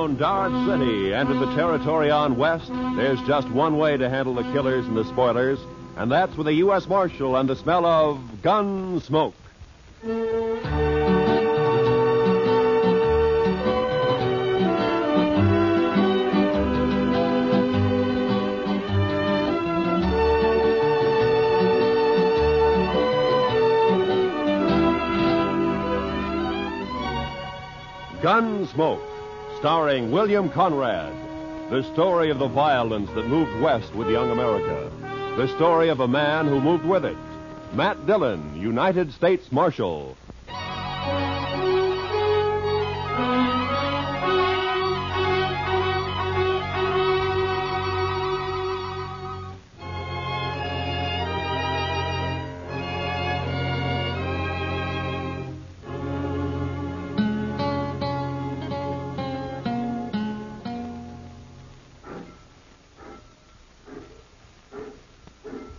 around Dodge City and in the territory on west, there's just one way to handle the killers and the spoilers, and that's with a U.S. Marshal and the smell of Gunsmoke. Gunsmoke, starring William Conrad. The story of the violence that moved west with young America. The story of a man who moved with it. Matt Dillon, United States Marshal.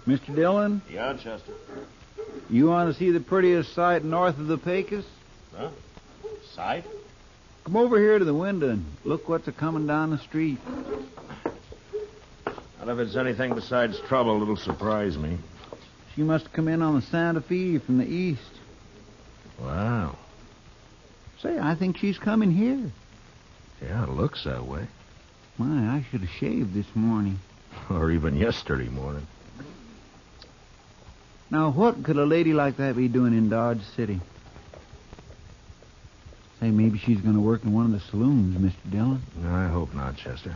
Mr. Dillon? Yeah, Chester. You want to see the prettiest sight north of the Pecos? Huh? Sight? Come over here to the window and look what's a-coming down the street. Not if it's anything besides trouble, it'll surprise me. She must have come in on the Santa Fe from the east. Wow. Say, I think she's coming here. Yeah, it looks that way. My, I should have shaved this morning. Or even yesterday morning. Now, what could a lady like that be doing in Dodge City? Say, maybe she's going to work in one of the saloons, Mr. Dillon. I hope not, Chester.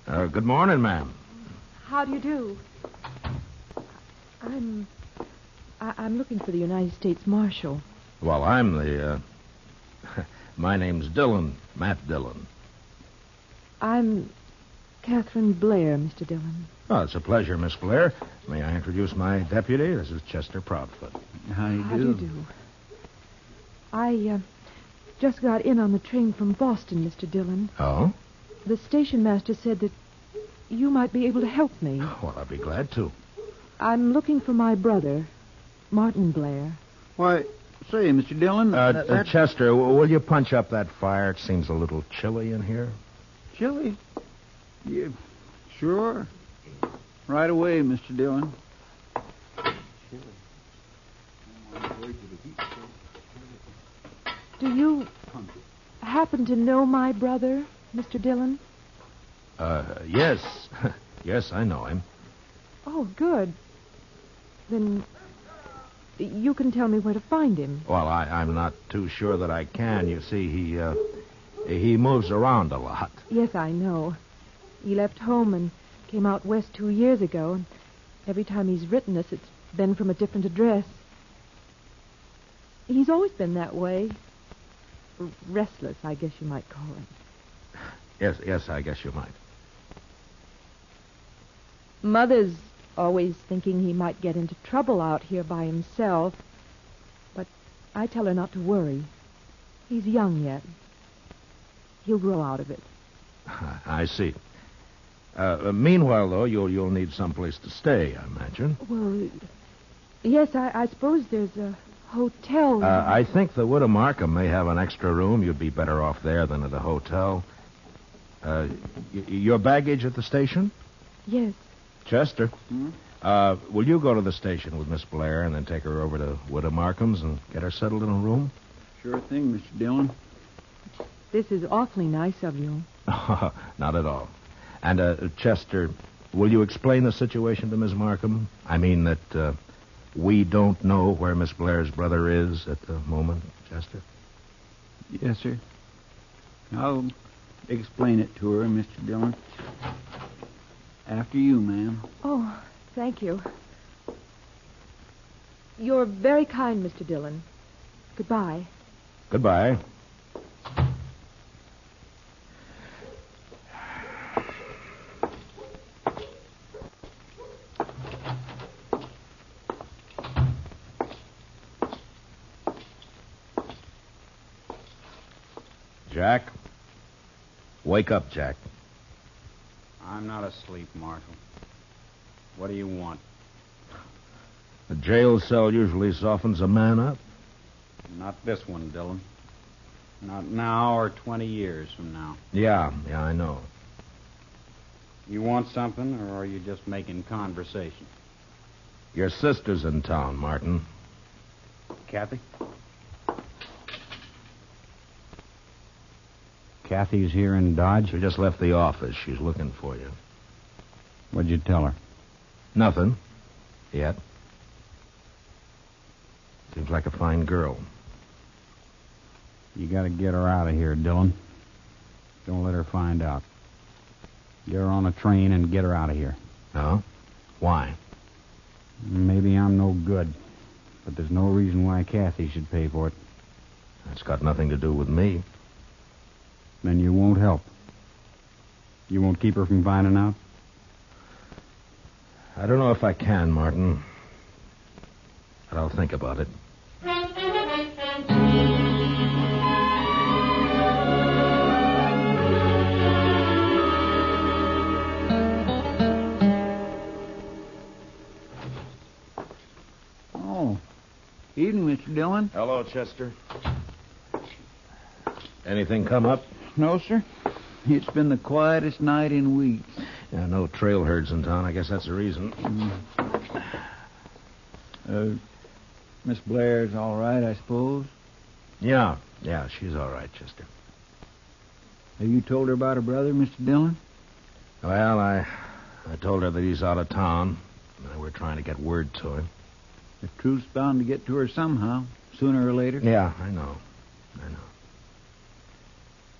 Good morning, ma'am. How do you do? I'm looking for the United States Marshal. Well, I'm the, my name's Dillon, Matt Dillon. I'm Catherine Blair, Mr. Dillon. Oh, it's a pleasure, Miss Blair. May I introduce my deputy? This is Chester Proudfoot. How do you do? How do you do? I just got in on the train from Boston, Mr. Dillon. Oh? The station master said that you might be able to help me. Well, I'll be glad to. I'm looking for my brother, Martin Blair. Why, say, Mr. Dillon... Chester, will you punch up that fire? It seems a little chilly in here. Chilly? Yeah, sure. Right away, Mr. Dillon. Do you happen to know my brother, Mr. Dillon? Yes. Yes, I know him. Oh, good. Then you can tell me where to find him. Well, I'm not too sure that I can. You see, he moves around a lot. Yes, I know. He left home and came out west 2 years ago, and every time he's written us, it's been from a different address. He's always been that way. Restless, I guess you might call it. Yes, I guess you might. Mother's always thinking he might get into trouble out here by himself, but I tell her not to worry. He's young yet. He'll grow out of it. I see. Meanwhile, though, you'll need someplace to stay, I imagine. Well, yes, I suppose there's a hotel. I think the Widow Markham may have an extra room. You'd be better off there than at a hotel. Your baggage at the station? Yes. Chester, will you go to the station with Miss Blair and then take her over to Widow Markham's and get her settled in a room? Sure thing, Mr. Dillon. This is awfully nice of you. Not at all. And, Chester, will you explain the situation to Miss Markham? I mean that we don't know where Miss Blair's brother is at the moment, Chester? Yes, sir. I'll explain it to her, Mr. Dillon. After you, ma'am. Oh, thank you. You're very kind, Mr. Dillon. Goodbye. Goodbye. Jack? Wake up, Jack. I'm not asleep, Marshal. What do you want? A jail cell usually softens a man up. Not this one, Dillon. Not now or 20 years from now. Yeah, I know. You want something, or are you just making conversation? Your sister's in town, Martin. Kathy? Kathy's here in Dodge? She just left the office. She's looking for you. What'd you tell her? Nothing. Yet. Seems like a fine girl. You gotta get her out of here, Dillon. Don't let her find out. Get her on a train and get her out of here. No? Why? Maybe I'm no good, but there's no reason why Kathy should pay for it. That's got nothing to do with me. Then you won't help. You won't keep her from finding out? I don't know if I can, Martin. But I'll think about it. Oh. Evening, Mr. Dillon. Hello, Chester. Anything come up? No, sir. It's been the quietest night in weeks. Yeah, no trail herds in town. I guess that's the reason. Miss Blair's all right, I suppose? Yeah, she's all right, Chester. Have you told her about her brother, Mr. Dillon? Well, I told her that he's out of town. And we're trying to get word to him. The truth's bound to get to her somehow, sooner or later. Yeah, I know.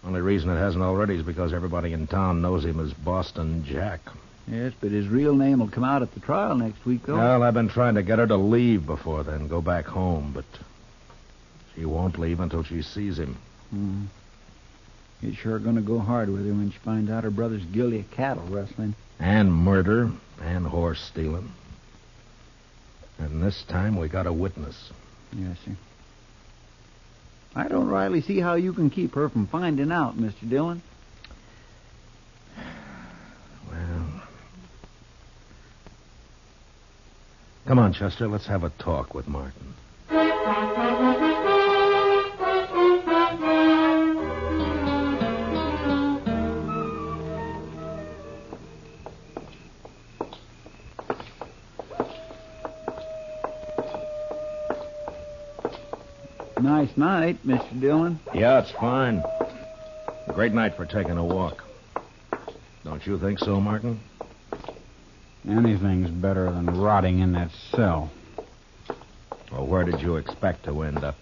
Only reason it hasn't already is because everybody in town knows him as Boston Jack. Yes, but his real name will come out at the trial next week, though. Well, I've been trying to get her to leave before then, go back home, but she won't leave until she sees him. It's sure going to go hard with her when she finds out her brother's guilty of cattle rustling. And murder, and horse stealing. And this time we got a witness. Yes, sir. I don't rightly see how you can keep her from finding out, Mr. Dillon. Well... Come on, Chester, let's have a talk with Martin. Nice night, Mr. Dillon. Yeah, it's fine. A great night for taking a walk. Don't you think so, Martin? Anything's better than rotting in that cell. Well, where did you expect to end up?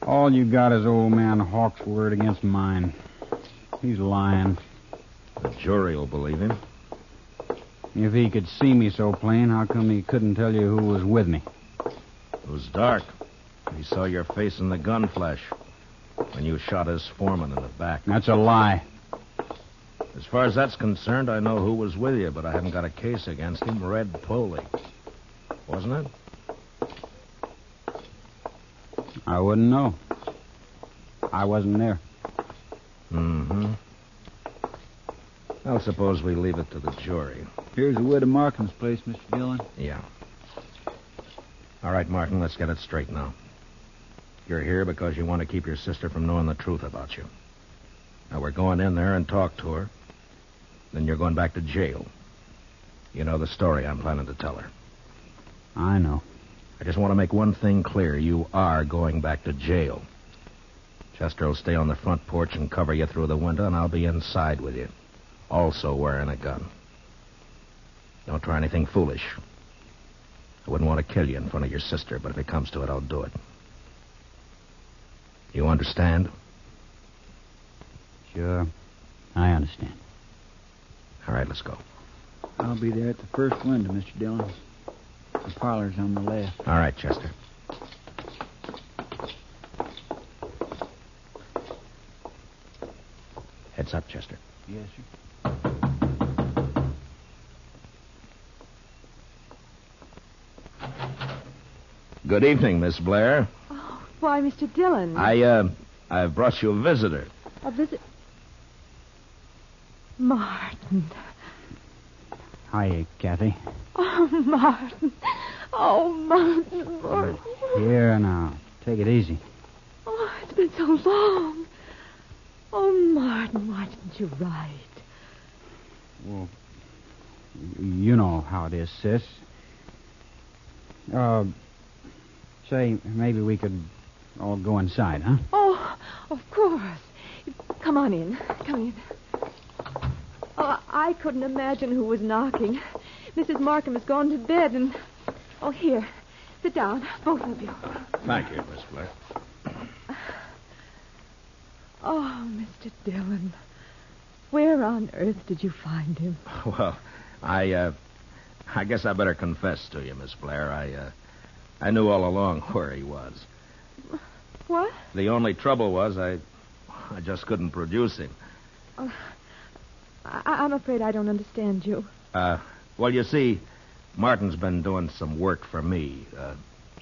All you got is old man Hawk's word against mine. He's lying. The jury will believe him. If he could see me so plain, how come he couldn't tell you who was with me? It was dark. He saw your face in the gun flash when you shot his foreman in the back. That's a lie. As far as that's concerned, I know who was with you, but I haven't got a case against him. Red Poley. Wasn't it? I wouldn't know. I wasn't there. Mm-hmm. Well, suppose we leave it to the jury. Here's the widow Markham's place, Mr. Dillon. Yeah. All right, Martin, let's get it straight now. You're here because you want to keep your sister from knowing the truth about you. Now, we're going in there and talk to her. Then you're going back to jail. You know the story I'm planning to tell her. I know. I just want to make one thing clear. You are going back to jail. Chester will stay on the front porch and cover you through the window, and I'll be inside with you, also wearing a gun. Don't try anything foolish. I wouldn't want to kill you in front of your sister, but if it comes to it, I'll do it. You understand? Sure. I understand. All right, let's go. I'll be there at the first window, Mr. Dillon. The parlor's on the left. All right, Chester. Heads up, Chester. Yes, sir. Good evening, Miss Blair. Oh, why, Mr. Dillon. I've brought you a visitor. A visit. Martin. Hiya, Kathy. Oh, Martin. Oh, Martin. Here now. Take it easy. Oh, it's been been so long. Oh, Martin, why didn't you write? Well, you know how it is, sis. Say, maybe we could all go inside, huh? Oh, of course. Come on in. Come in. Oh, I couldn't imagine who was knocking. Mrs. Markham has gone to bed and... Oh, here. Sit down, both of you. Thank you, Miss Blair. Oh, Mr. Dillon. Where on earth did you find him? Well, I guess I better confess to you, Miss Blair. I knew all along where he was. What? The only trouble was I just couldn't produce him. I'm afraid I don't understand you. Well, you see, Martin's been doing some work for me.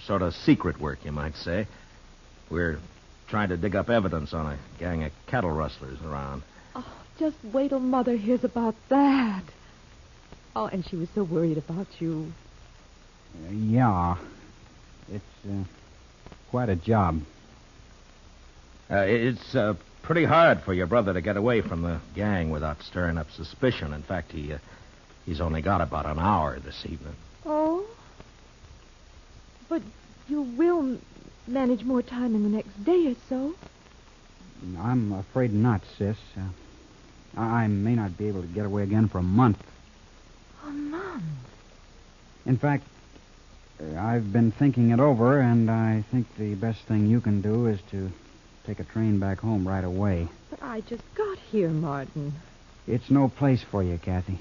Sort of secret work, you might say. We're trying to dig up evidence on a gang of cattle rustlers around. Oh, just wait till Mother hears about that. Oh, and she was so worried about you. Yeah. It's quite a job. It's pretty hard for your brother to get away from the gang without stirring up suspicion. In fact, he's only got about an hour this evening. Oh? But you will manage more time in the next day or so. I'm afraid not, sis. I may not be able to get away again for a month. A month? In fact, I've been thinking it over, and I think the best thing you can do is to take a train back home right away. But I just got here, Martin. It's no place for you, Kathy.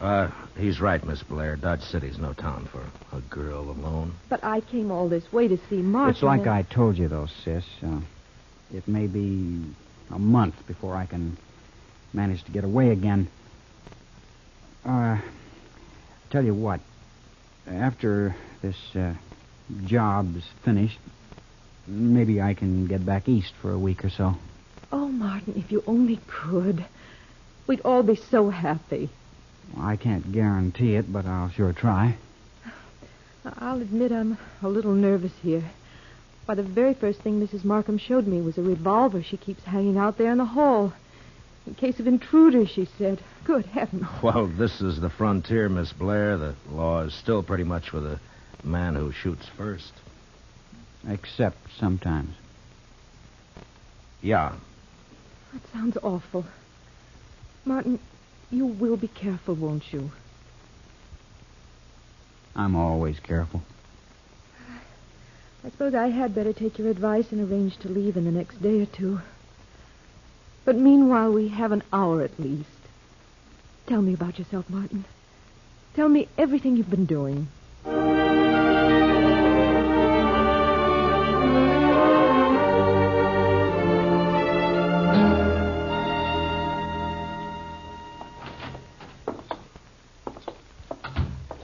He's right, Miss Blair. Dodge City's no town for a girl alone. But I came all this way to see Martin. It's like I told you, though, sis. It may be a month before I can manage to get away again. Tell you what. After this job's finished, maybe I can get back east for a week or so. Oh, Martin, if you only could. We'd all be so happy. Well, I can't guarantee it, but I'll sure try. I'll admit I'm a little nervous here. Why, the very first thing Mrs. Markham showed me was a revolver she keeps hanging out there in the hall. In case of intruders, she said. Good heavens. Well, this is the frontier, Miss Blair. The law is still pretty much for the man who shoots first. Except sometimes. Yeah. That sounds awful. Martin, you will be careful, won't you? I'm always careful. I suppose I had better take your advice and arrange to leave in the next day or two. But meanwhile, we have an hour at least. Tell me about yourself, Martin. Tell me everything you've been doing.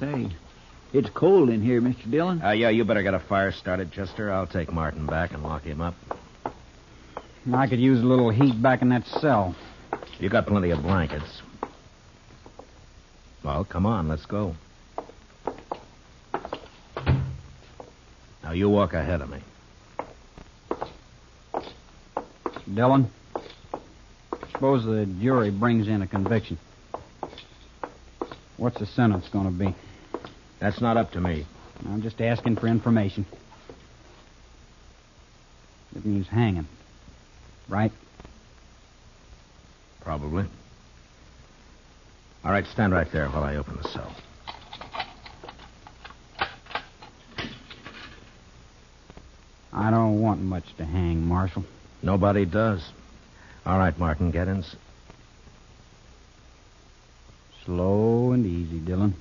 Say, it's cold in here, Mr. Dillon. Yeah, you better get a fire started, Chester. I'll take Martin back and lock him up. I could use a little heat back in that cell. You got plenty of blankets. Well, come on, let's go. Now, you walk ahead of me. Dillon, suppose the jury brings in a conviction. What's the sentence going to be? That's not up to me. I'm just asking for information. It means hanging. Right? Probably. All right, stand right there while I open the cell. I don't want much to hang, Marshal. Nobody does. All right, Martin, get in. Slow and easy, Dillon.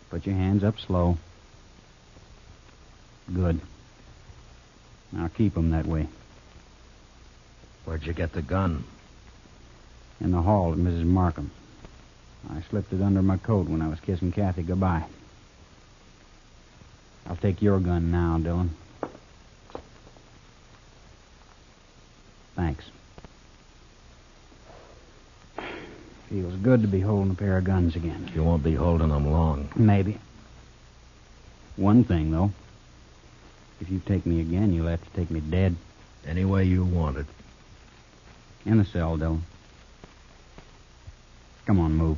Put your hands up slow. Good. Now keep them that way. Where'd you get the gun? In the hall at Mrs. Markham. I slipped it under my coat when I was kissing Kathy goodbye. I'll take your gun now, Dillon. Thanks. Feels good to be holding a pair of guns again. You won't be holding them long. Maybe. One thing, though. If you take me again, you'll have to take me dead. Any way you want it. In the cell, Dillon. Come on, move.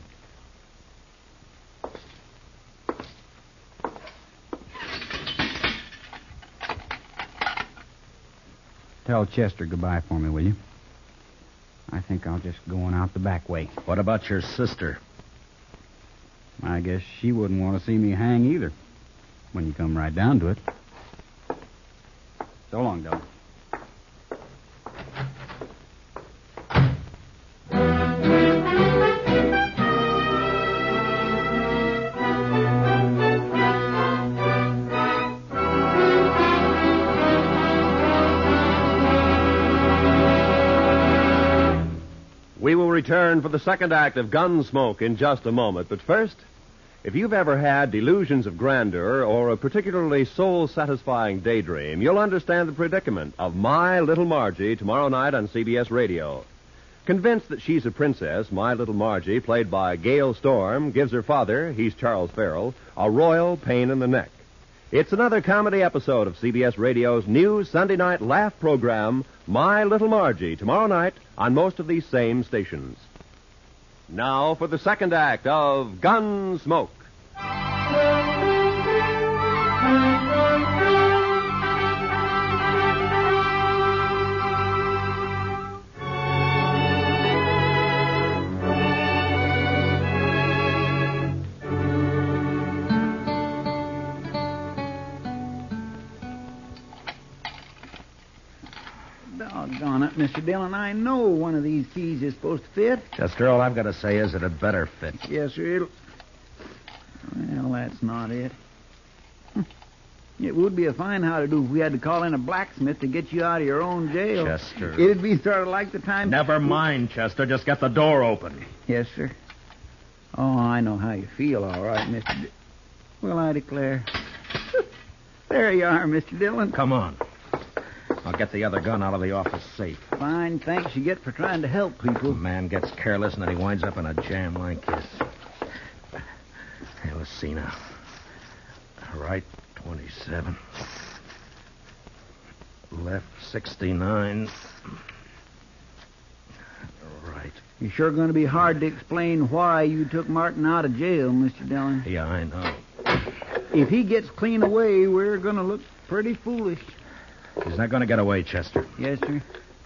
Tell Chester goodbye for me, will you? I think I'll just go on out the back way. What about your sister? I guess she wouldn't want to see me hang either, when you come right down to it. So long, Dillon. We will return for the second act of Gunsmoke in just a moment. But first, if you've ever had delusions of grandeur or a particularly soul-satisfying daydream, you'll understand the predicament of My Little Margie tomorrow night on CBS Radio. Convinced that she's a princess, My Little Margie, played by Gail Storm, gives her father, he's Charles Farrell, a royal pain in the neck. It's another comedy episode of CBS Radio's new Sunday night laugh program, My Little Margie, tomorrow night on most of these same stations. Now for the second act of Gunsmoke. Doggone it, Mr. Dillon. I know one of these keys is supposed to fit. Chester, all I've got to say is that it better fit. Yes, sir. Well, that's not it. It would be a fine how-to-do if we had to call in a blacksmith to get you out of your own jail. Chester. It'd be sort of like the time... Never mind, Chester. Just get the door open. Yes, sir. Oh, I know how you feel, all right, Mr. Well, I declare. There you are, Mr. Dillon. Come on. I'll get the other gun out of the office safe. Fine thanks you get for trying to help people. A man gets careless and then he winds up in a jam like this. Hey, let's see now. Right, 27. Left, 69. Right. You're sure going to be hard to explain why you took Martin out of jail, Mr. Dillon. Yeah, I know. If he gets clean away, we're going to look pretty foolish. He's not going to get away, Chester. Yes, sir.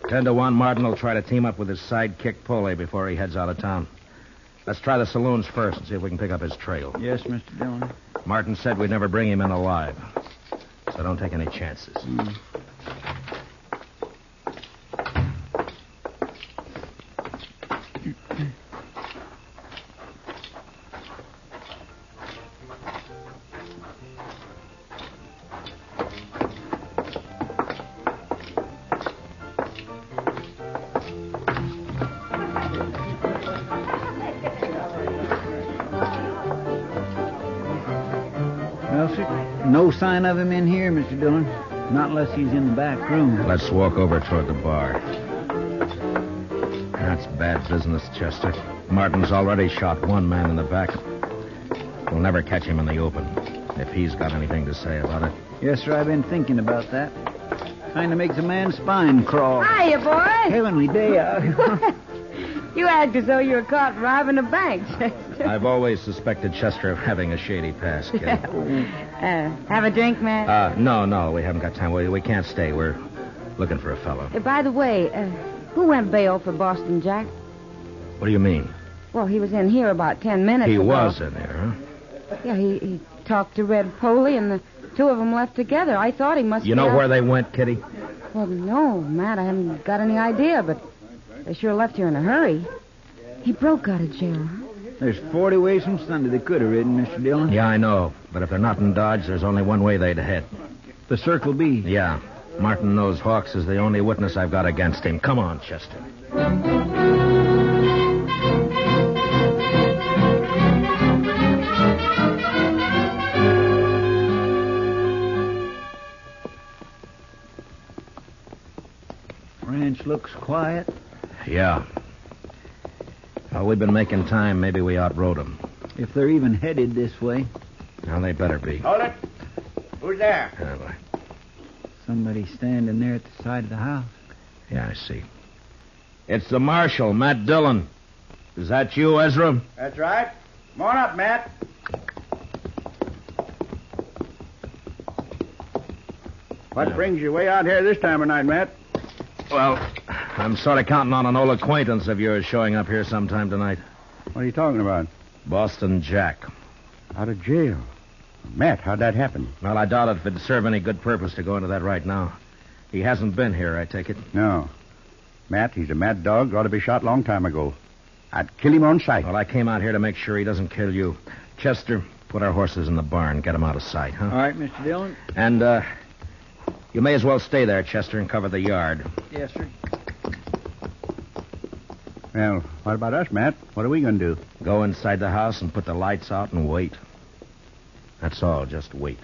10 to 1, Martin will try to team up with his sidekick Pole before he heads out of town. Let's try the saloons first and see if we can pick up his trail. Yes, Mr. Dillon. Martin said we'd never bring him in alive. So don't take any chances. Well, sir, no sign of him in here, Mr. Dillon. Not unless he's in the back room. Let's walk over toward the bar. That's bad business, Chester. Martin's already shot one man in the back. We'll never catch him in the open, if he's got anything to say about it. Yes, sir, I've been thinking about that. Kind of makes a man's spine crawl. Hiya, boy. Heavenly day out. You act as though you were caught robbing a bank, Chester. I've always suspected Chester of having a shady past, kid. Have a drink, Matt? No, we haven't got time. We can't stay. We're looking for a fellow. By the way, who went bail for Boston Jack? What do you mean? Well, he was in here about 10 minutes He ago. was in there, huh? Yeah, he talked to Red Poley, and the two of them left together. I thought he must You know where they went, Kitty? Well, no, Matt, I haven't got any idea, but they sure left here in a hurry. He broke out of jail, huh? There's 40 ways from Sunday they could have ridden, Mr. Dillon. Yeah, I know. But if they're not in Dodge, there's only one way they'd head. The Circle B. Yeah. Martin knows Hawks is the only witness I've got against him. Come on, Chester. Ranch looks quiet. Yeah. Well, we've been making time. Maybe we outrode them. If they're even headed this way. Now, they better be. Hold it. Who's there? Anyway. Somebody standing there at the side of the house. Yeah, I see. It's the Marshal, Matt Dillon. Is that you, Ezra? That's right. Come on up, Matt. What brings you way out here this time of night, Matt? Well, I'm sort of counting on an old acquaintance of yours showing up here sometime tonight. What are you talking about? Boston Jack. Out of jail. Matt, how'd that happen? Well, I doubt if it'd serve any good purpose to go into that right now. He hasn't been here, I take it. No. Matt, he's a mad dog. Ought to be shot long time ago. I'd kill him on sight. Well, I came out here to make sure he doesn't kill you. Chester, put our horses in the barn. Get them out of sight, huh? All right, Mr. Dillon. And, you may as well stay there, Chester, and cover the yard. Yes, sir. Well, what about us, Matt? What are we going to do? Go inside the house and put the lights out and wait. That's all. Just wait.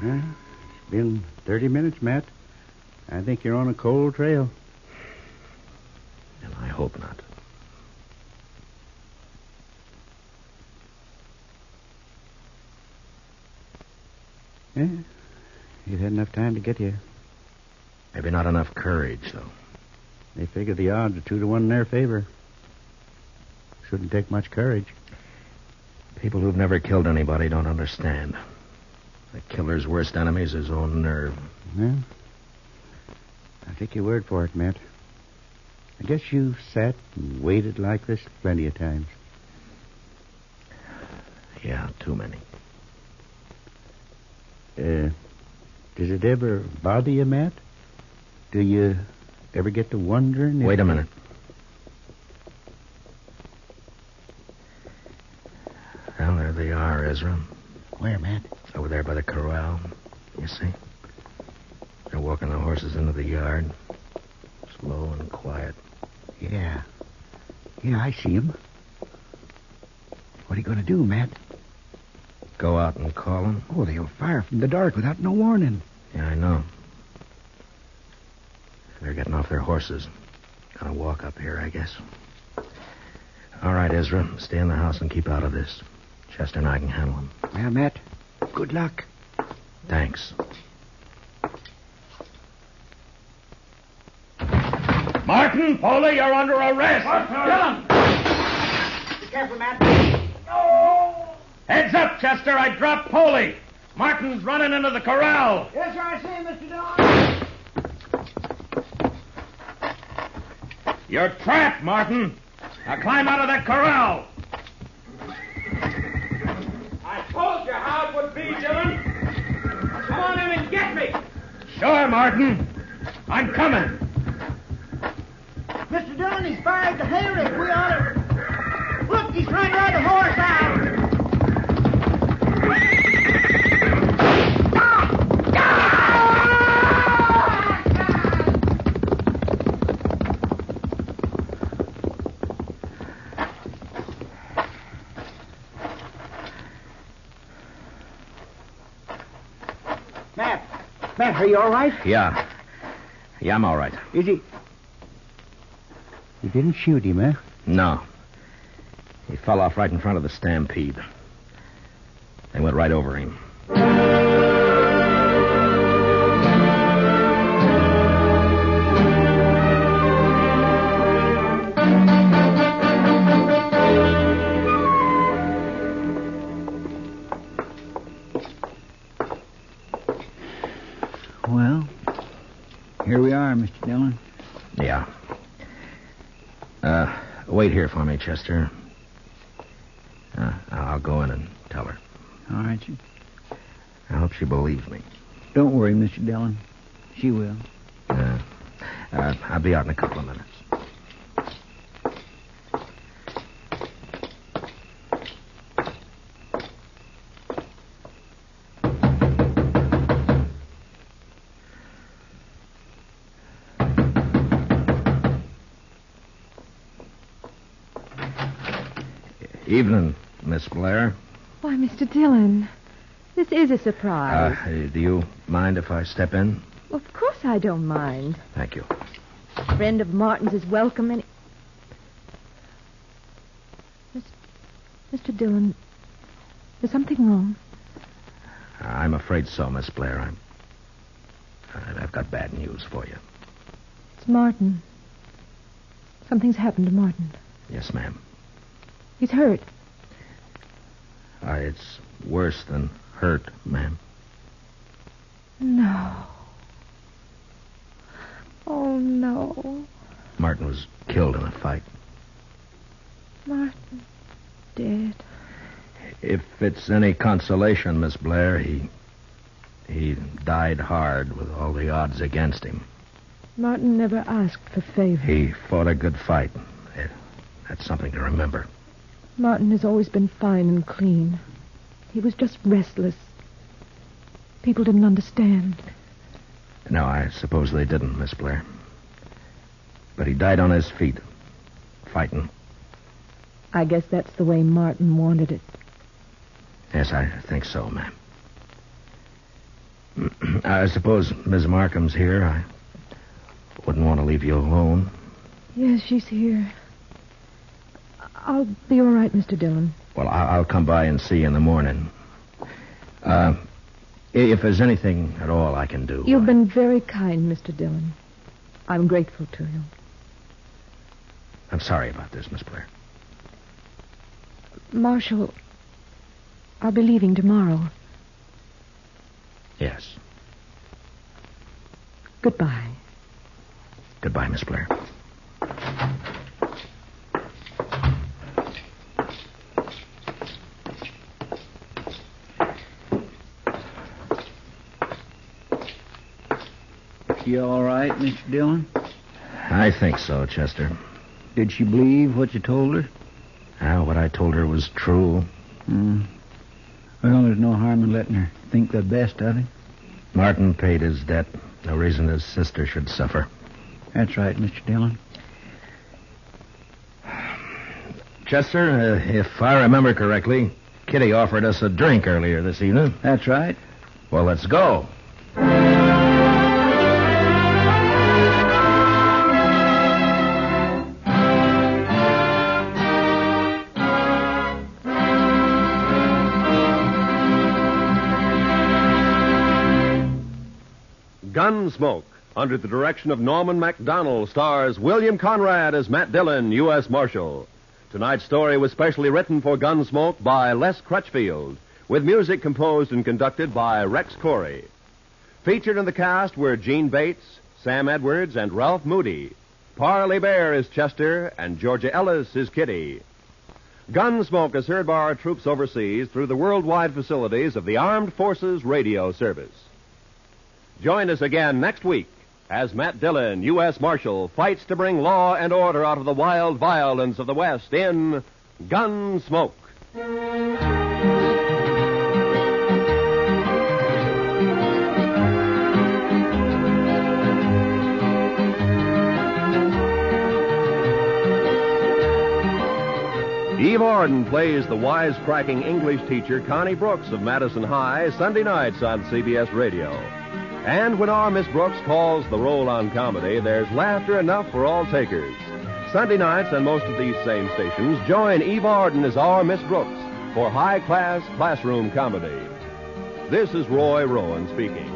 It's been 30 minutes, Matt. I think you're on a cold trail. And I hope not. Yeah. You've had enough time to get here. Maybe not enough courage, though. They figure the odds are 2-1 in their favor. Shouldn't take much courage. People who've never killed anybody don't understand. The killer's worst enemy is his own nerve. Well, I'll take your word for it, Matt. I guess you've sat and waited like this plenty of times. Yeah, too many. Does it ever bother you, Matt? Do you ever get to wondering if... Wait a minute. Well, there they are, Ezra. Where, Matt? Over there by the corral. You see? They're walking the horses into the yard. Slow and quiet. Yeah. Yeah, I see him. What are you going to do, Matt? Go out and call them? Oh, they'll fire from the dark without no warning. Yeah, I know. They're getting off their horses. Gonna walk up here, I guess. All right, Ezra. Stay in the house and keep out of this. Chester and I can handle them. Well, Matt, good luck. Thanks. Martin, Foley, you're under arrest. Dillon! Be careful, Matt. Heads up, Chester. I dropped Foley. Martin's running into the corral. Yes, sir, I see him, Mr. Dillon. You're trapped, Martin. Now climb out of that corral. I told you how it would be, Dillon. Come on in and get me. Sure, Martin. I'm coming. Mr. Dillon, he's fired the hayrick. We ought to... Look, he's trying to ride the horse out. Matt, are you all right? Yeah. Yeah, I'm all right. Is he... You didn't shoot him, eh? No. He fell off right in front of the stampede. They went right over him. Well, here we are, Mr. Dillon. Yeah. Wait here for me, Chester. I'll go in and tell her. All right, sir. I hope she believes me. Don't worry, Mr. Dillon. She will. I'll be out in a couple of minutes. Evening, Miss Blair. Why, Mr. Dillon, this is a surprise. Do you mind if I step in? Of course I don't mind. Thank you. A friend of Martin's is welcome any... Mr. Dillon, is something wrong? I'm afraid so, Miss Blair. I've got bad news for you. It's Martin. Something's happened to Martin. Yes, ma'am. He's hurt. It's worse than hurt, ma'am. No. Oh, no. Martin was killed in a fight. Martin dead. If it's any consolation, Miss Blair, he died hard with all the odds against him. Martin never asked for favor. He fought a good fight. That's something to remember. Martin has always been fine and clean. He was just restless. People didn't understand. No, I suppose they didn't, Miss Blair. But he died on his feet, fighting. I guess that's the way Martin wanted it. Yes, I think so, ma'am. I suppose Miss Markham's here. I wouldn't want to leave you alone. Yes, she's here. I'll be all right, Mr. Dillon. Well, I'll come by and see you in the morning. If there's anything at all I can do... You've been very kind, Mr. Dillon. I'm grateful to you. I'm sorry about this, Miss Blair. Marshal, I'll be leaving tomorrow. Yes. Goodbye. Goodbye, Miss Blair. She all right, Mr. Dillon? I think so, Chester. Did she believe what you told her? What I told her was true. Well, there's no harm in letting her think the best of him. Martin paid his debt. No reason his sister should suffer. That's right, Mr. Dillon. Chester, if I remember correctly, Kitty offered us a drink earlier this evening. That's right. Well, let's go. Gunsmoke, under the direction of Norman MacDonald, stars William Conrad as Matt Dillon, U.S. Marshal. Tonight's story was specially written for Gunsmoke by Les Crutchfield, with music composed and conducted by Rex Corey. Featured in the cast were Gene Bates, Sam Edwards, and Ralph Moody. Parley Bear is Chester, and Georgia Ellis is Kitty. Gunsmoke is heard by our troops overseas through the worldwide facilities of the Armed Forces Radio Service. Join us again next week as Matt Dillon, U.S. Marshal, fights to bring law and order out of the wild violence of the West in Gunsmoke. Eve Arden plays the wisecracking English teacher Connie Brooks of Madison High Sunday nights on CBS Radio. And when our Miss Brooks calls the roll on comedy, there's laughter enough for all takers. Sunday nights on most of these same stations, join Eve Arden as our Miss Brooks for high-class classroom comedy. This is Roy Rowan speaking.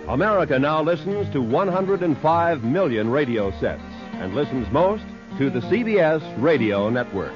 America now listens to 105 million radio sets and listens most to the CBS Radio Network.